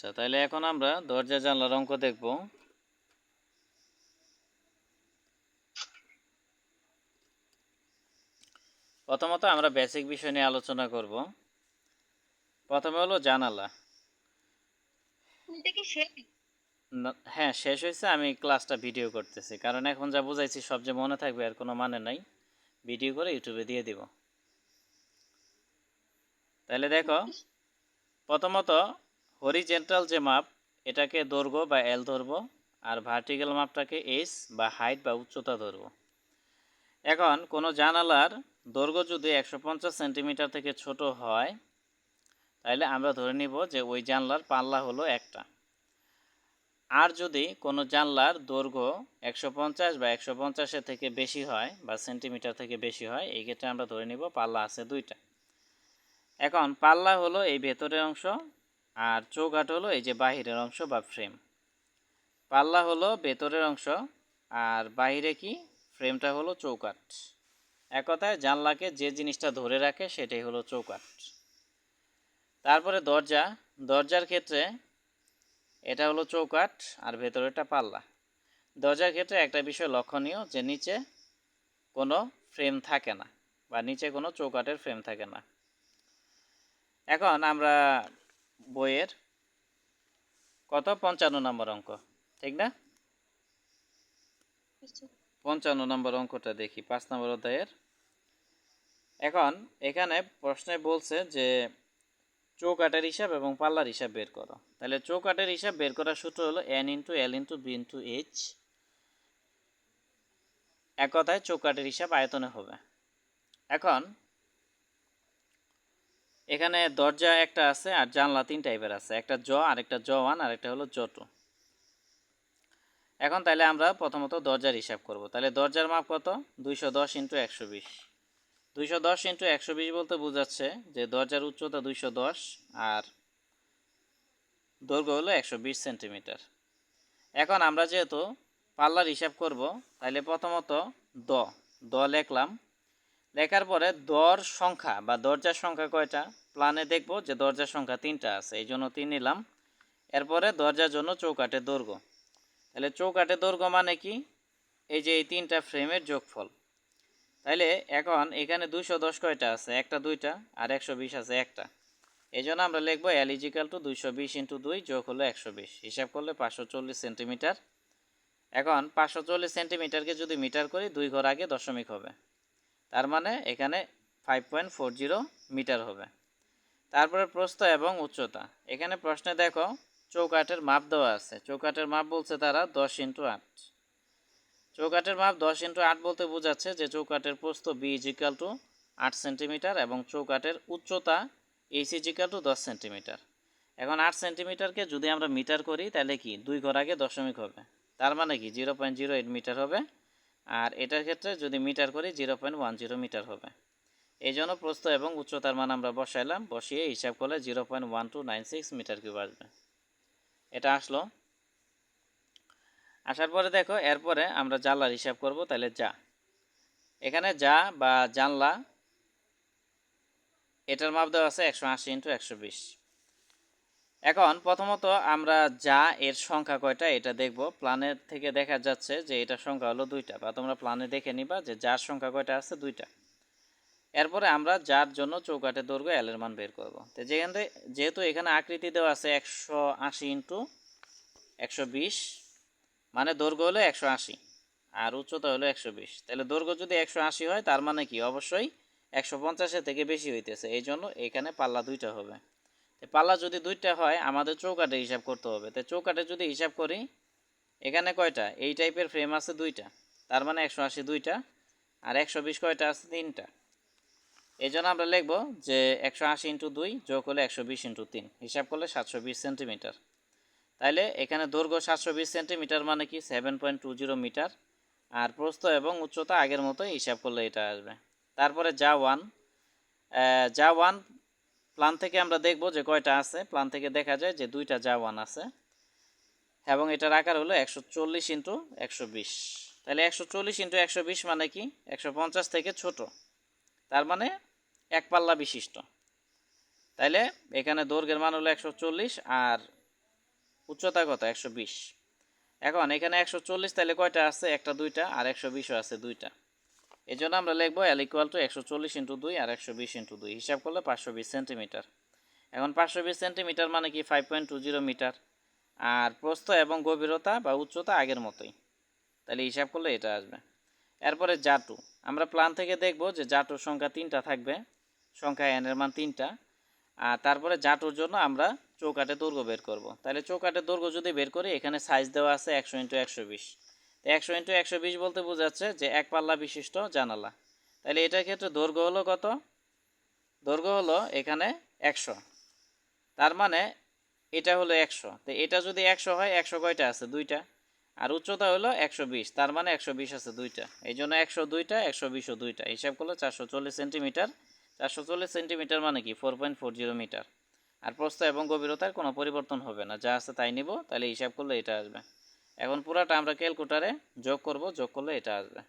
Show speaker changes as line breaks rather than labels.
আচ্ছা, তাহলে এখন আমরা দরজা জানলার অঙ্ক দেখব। প্রথমত আমরা বেসিক বিষয় নিয়ে আলোচনা করব। প্রথমে হলো জানালা। হ্যাঁ, শেষ হয়েছে। আমি ক্লাসটা ভিডিও করতেছি, কারণ এখন যা বুঝাইছি সব যে মনে থাকবে আর কোনো মানে নাই। ভিডিও করে ইউটিউবে দিয়ে দিব। তাহলে দেখো, প্রথমত হরিজেন্টাল যে মাপ, এটাকে দৈর্ঘ্য বা এল ধরবো, আর ভার্টিক্যাল মাপটাকে এইচ বা হাইট বা উচ্চতা ধরবো। এখন কোনো জানালার দৈর্ঘ্য যদি 150 সেন্টিমিটার থেকে ছোট হয়, তাহলে আমরা ধরে নিব যে ওই জানলার পাল্লা হলো একটা। আর যদি কোনো জানলার দৈর্ঘ্য 150 বা 150-এর থেকে বেশি হয় বা সেন্টিমিটার থেকে বেশি হয়, এই ক্ষেত্রে আমরা ধরে নিব পাল্লা আছে দুইটা। এখন পাল্লা হলো এই ভেতরের অংশ, আর চৌকাঠ হলো এই যে বাহিরের অংশ বা ফ্রেম। পাল্লা হলো ভেতরের অংশ, আর বাহিরে কি, ফ্রেমটা হলো চৌকাঠ। এক কথায় জানলাকে যে জিনিসটা ধরে রাখে সেটাই হলো চৌকাঠ। তারপরে দরজা, দরজার ক্ষেত্রে এটা হলো চৌকাঠ আর ভেতরেরটা পাল্লা। দরজার ক্ষেত্রে একটা বিষয় লক্ষণীয়, যে নিচে কোনো ফ্রেম থাকে না বা নিচে কোনো চৌকাঠের ফ্রেম থাকে না। এখন আমরা বইয়ের কত 55 নম্বর অঙ্ক, ঠিক না? 55 নম্বর অঙ্কটা দেখি, 5 নম্বর অধ্যায়ের। এখন এখানে প্রশ্নে বলছে যে চৌকাঠের হিসাব এবং পাল্লার হিসাব বের করো। তাহলে চৌকাঠের হিসাব বের করার সূত্র হলো n into L into B into H. এক কথায় চৌকাঠের হিসাব আয়তনে হবে। এখন এখানে দরজা একটা আছে আর জানলা তিন টাইপের আছে, একটা জ, আরেকটা জ1, আর একটা হলো জ2। এখন তাহলে আমরা প্রথমত দরজার হিসাব করব। তাহলে দরজার মাপ কত? 210 ইন্টু 120। 210 ইন্টু 120 বলতে বোঝাচ্ছে যে দরজার উচ্চতা 210 আর দৈর্ঘ্য হলো 120 সেন্টিমিটার। এখন আমরা যেহেতু পাল্লার হিসাব করব, তাহলে প্রথমত দ দ লিখলাম। লেখার পরে দর সংখ্যা বা দরজার সংখ্যা কয়টা, প্ল্যানে দেখব যে দরজার সংখ্যা 3টা আছে, এই জন্য 3 নিলাম। এরপরে দরজার জন্য চৌকাঠের দৈর্ঘ্য। তাহলে চৌকাঠের দৈর্ঘ্য মানে কি, এই যে এই 3টা ফ্রেমের যোগফল। তাইলে এখন এখানে 210 কয়টা আছে, একটা দুইটা, আর 120 আছে একটা। এই জন্য আমরা লিখব এল ইজিক্যাল টু 220 ইন্টু 2 যোগ হলো 120, হিসাব করলে 540 সেন্টিমিটার। এখন 540 সেন্টিমিটারকে যদি মিটার করি, 2 ঘর আগে দশমিক হবে, তার মানে এখানে 5.40 মিটার হবে। তারপরে প্রস্থ এবং উচ্চতা। এখানে প্রশ্নে দেখো চৌকাঠের মাপ দেওয়া আছে। চৌকাঠের মাপ বলছে তারা 10 ইন্টু 8। চৌকাঠের মাপ 10 ইন্টু 8 বলতে বোঝাচ্ছে যে চৌকাঠের প্রস্থ বি ইজিক্যাল টু 8 সেন্টিমিটার এবং চৌকাঠের উচ্চতা এইচ ইজিক্যাল টু 10 সেন্টিমিটার। এখন 8 সেন্টিমিটারকে যদি আমরা মিটার করি, তাহলে কি 2 ঘর আগে দশমিক হবে, তার মানে কি 0.08 মিটার হবে। আর এটার ক্ষেত্রে যদি মিটার করি 0.10 মিটার হবে। এই জন্য প্রস্থ এবং উচ্চতার মান আমরা বসাইলাম, বসিয়ে হিসাব করলে 0.1296 মিটার কিউব আসবে। এটা আসলো। আসার পরে দেখো, এরপরে আমরা জানলার হিসাব করব। তাহলে যা, এখানে যা বা জানলা, এটার মাপ দেওয়া আছে 180 ইন্টু 120। এখন প্রথমত আমরা যা এর সংখ্যা কয়টা এটা দেখব। প্ল্যানের থেকে দেখা যাচ্ছে যে এটার সংখ্যা হলো 2টা, বা তোমরা প্ল্যানে দেখে নিবা যে যার সংখ্যা কয়টা আছে, 2টা। এরপরে আমরা যার জন্য চৌকাঠের দৈর্ঘ্য এল এর মান বের করব। তো যেখান থেকে যেহেতু এখানে আকৃতি দেওয়া আছে 180 ইন্টু 120, মানে দৈর্ঘ্য হলো 180 আর উচ্চতা হলো 120। তাহলে দৈর্ঘ্য যদি 180 হয়, তার মানে কি অবশ্যই 150-এর থেকে বেশি হইতেছে, এই জন্য এখানে পাল্লা 2টা হবে। পাল্লা যদি 2টা হয়, আমাদের চৌকাঠে হিসাব করতে হবে। তো চৌকাঠে যদি হিসাব করি, এখানে কয়টা এই টাইপের ফ্রেম আছে, 2টা, তার মানে 180 2টা, আর 120 কয়টা আছে, 3টা। এই জন্য আমরা লিখব যে 180 ইন্টু 2 যোগ হলে 120 ইন্টু 3, হিসাব করলে 720 সেন্টিমিটার। তাইলে এখানে দৈর্ঘ্য 720 সেন্টিমিটার মানে কি 7.20 মিটার, আর প্রস্থ এবং উচ্চতা আগের মতোই হিসাব করলে এটা আসবে। তারপরে যা ওয়ান প্ল্যান থেকে আমরা দেখব যে কয়টা আছে। প্ল্যান থেকে দেখা যায় যে 2টা যা ওয়ান আছে, এবং এটার আকার হলো 140 ইন্টু 120। তাহলে 140 ইন্টু 120 মানে কি 150 থেকে ছোট, তার মানে এক পাল্লা বিশিষ্ট। তাইলে এখানে দৈর্ঘ্যের মান হলো 140 আর উচ্চতা কত 120। এখন এখানে 140 তাহলে কয়টা আছে, একটা দুইটা, আর 120ও আছে দুইটা। এই জন্য আমরা লিখবো L ইকুয়াল টু 140 ইন্টু 2 আর 120 ইন্টু 2, হিসাব করলে 520 সেন্টিমিটার। এখন 520 সেন্টিমিটার মানে কি 5.20 মিটার, আর প্রস্থ এবং গভীরতা বা উচ্চতা আগের মতোই, তাহলে হিসাব করলে এটা আসবে। এরপরে জাটু, আমরা প্ল্যান থেকে দেখব যে জাটুর সংখ্যা 3টা থাকবে, সংখ্যা n এর মান 3টা। আর তারপরে জাটুর জন্য আমরা চৌকাঠে দৈর্ঘ্য বের করব। তাহলে চৌকাঠের দৈর্ঘ্য যদি বের করি, এখানে সাইজ দেওয়া আছে 100 ইন্টু 120। তো 100 ইন্টু 120 বলতে বোঝাচ্ছে যে এক পাল্লা বিশিষ্ট জানালা। তাহলে এটার ক্ষেত্রে দৈর্ঘ্য হলো কত, দৈর্ঘ্য হলো এখানে 100, তার মানে এটা হলো 100। তো এটা যদি 100 হয়, 100 কয়টা আছে, দুইটা। আর উচ্চতা হলো 120, তার মানে 120 আছে দুইটা। এই জন্য 100 দুইটা, 120ও দুইটা, হিসাব করলে 440 সেন্টিমিটার। 440 সেন্টিমিটার মানে কি 4.40 মিটার। আর প্রস্থ এবং গভীরতার কোনো পরিবর্তন হবে না, যা আছে তাই নিব, তাহলে হিসাব করলে এটা আসবে। এখন পুরাটা আমরা ক্যালকুলেটরে যোগ করব, যোগ করলে এটা আসবে।